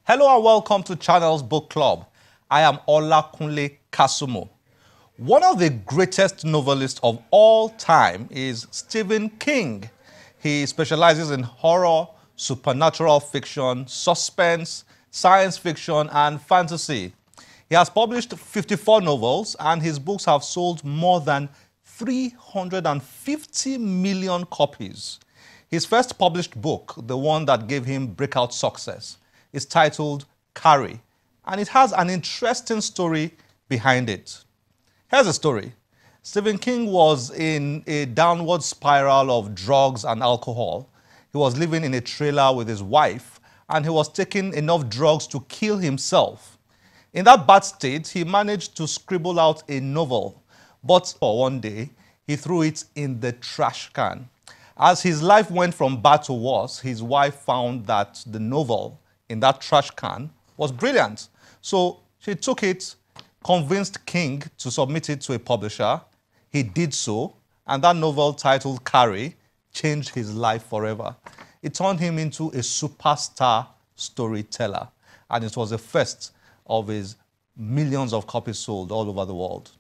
Hello and welcome to Channel's Book Club. I am Olakunle Kasumo. One of the greatest novelists of all time is Stephen King. He specializes in horror, supernatural fiction, suspense, science fiction, and fantasy. He has published 54 novels, and his books have sold more than 350 million copies. His first published book, the one that gave him breakout success, is titled Carrie, and it has an interesting story behind it. Here's the story. Stephen King was in a downward spiral of drugs and alcohol. He was living in a trailer with his wife, and he was taking enough drugs to kill himself. In that bad state, he managed to scribble out a novel, but for one day, he threw it in the trash can. As his life went from bad to worse, his wife found that the novel in that trash can was brilliant. So she took it, convinced King to submit it to a publisher. He did so, and that novel titled Carrie changed his life forever. It turned him into a superstar storyteller, and it was the first of his millions of copies sold all over the world.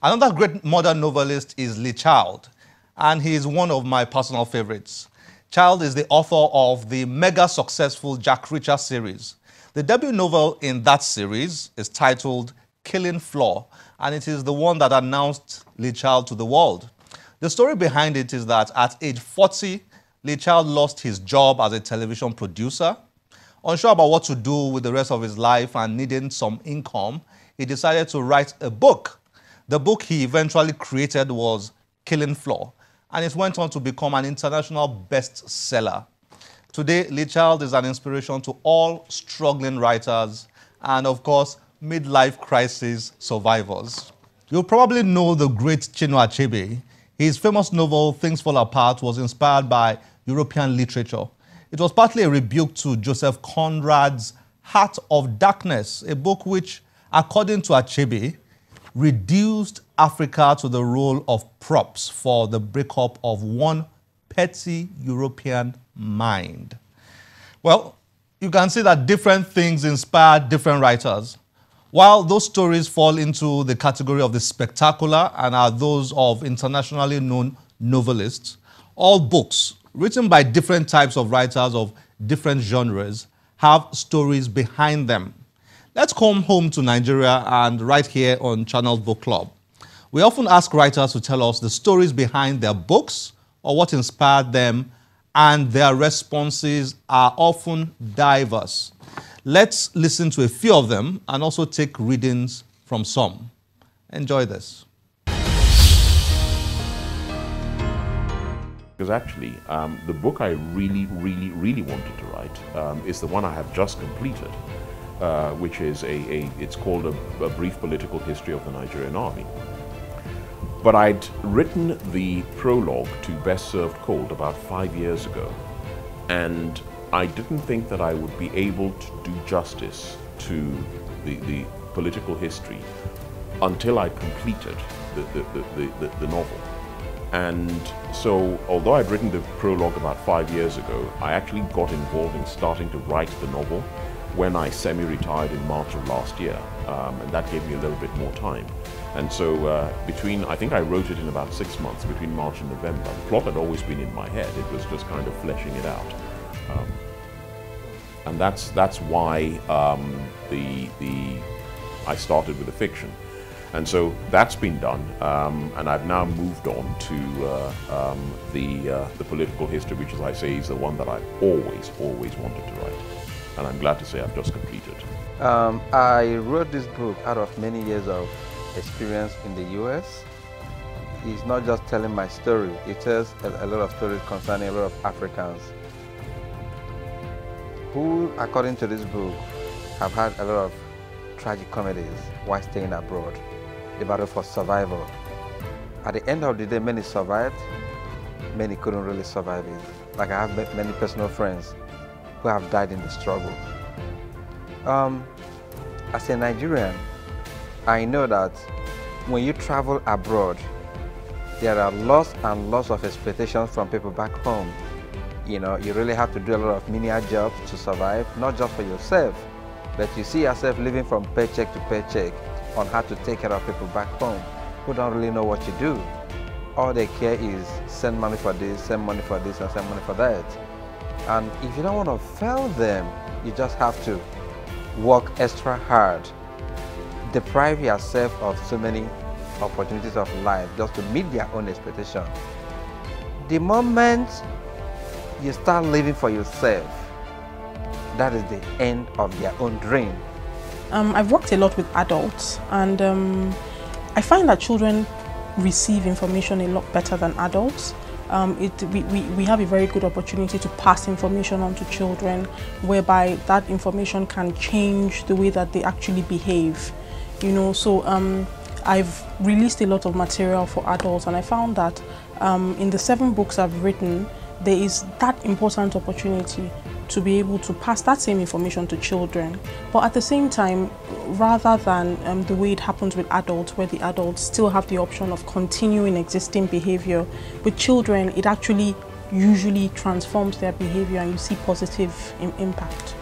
Another great modern novelist is Lee Child, and he is one of my personal favorites. Child is the author of the mega successful Jack Reacher series. The debut novel in that series is titled Killing Floor, and it is the one that announced Lee Child to the world. The story behind it is that at age 40, Lee Child lost his job as a television producer. Unsure about what to do with the rest of his life and needing some income, he decided to write a book. The book he eventually created was Killing Floor, and it went on to become an international bestseller. Today, Lee Child is an inspiration to all struggling writers and, of course, midlife crisis survivors. You'll probably know the great Chinua Achebe. His famous novel, Things Fall Apart, was inspired by European literature. It was partly a rebuke to Joseph Conrad's Heart of Darkness, a book which, according to Achebe, reduced Africa to the role of props for the breakup of one petty European mind. Well, you can see that different things inspired different writers. While those stories fall into the category of the spectacular and are those of internationally known novelists, all books written by different types of writers of different genres have stories behind them. Let's come home to Nigeria and right here on Channel's Book Club. We often ask writers to tell us the stories behind their books or what inspired them, and their responses are often diverse. Let's listen to a few of them and also take readings from some. Enjoy this. Because actually, the book I really wanted to write is the one I have just completed, which is it's called a brief political history of the Nigerian army. But I'd written the prologue to Best Served Cold about 5 years ago, and I didn't think that I would be able to do justice to the political history until I completed the novel. And so, although I'd written the prologue about 5 years ago, I actually got involved in starting to write the novel when I semi-retired in March of last year, and that gave me a little bit more time. And so I think I wrote it in about 6 months, between March and November. The plot had always been in my head, it was just kind of fleshing it out. And that's why I started with the fiction. And so that's been done, and I've now moved on to the political history, which, as I say, is the one that I've always wanted to write. And I'm glad to say I've just completed. I wrote this book out of many years of experience in the US. It's not just telling my story, it tells a lot of stories concerning a lot of Africans who, according to this book, have had a lot of tragic comedies while staying abroad. The battle for survival. At the end of the day, many survived, many couldn't really survive it. Like I have many personal friends who have died in the struggle. As a Nigerian, I know that when you travel abroad, there are lots and lots of expectations from people back home. You know, you really have to do a lot of menial jobs to survive, not just for yourself, But you see yourself living from paycheck to paycheck on how to take care of people back home who don't really know what you do. All they care is send money for this, send money for this, and send money for that. And if you don't want to fail them, you just have to work extra hard. Deprive yourself of so many opportunities of life just to meet their own expectation. The moment you start living for yourself, that is the end of their own dream. I've worked a lot with adults, and I find that children receive information a lot better than adults. We have a very good opportunity to pass information on to children, whereby that information can change the way that they actually behave. You know, so I've released a lot of material for adults, and I found that in the 7 books I've written, there is that important opportunity to be able to pass that same information to children. But at the same time, rather than the way it happens with adults, where the adults still have the option of continuing existing behavior, with children, it actually usually transforms their behavior and you see positive impact.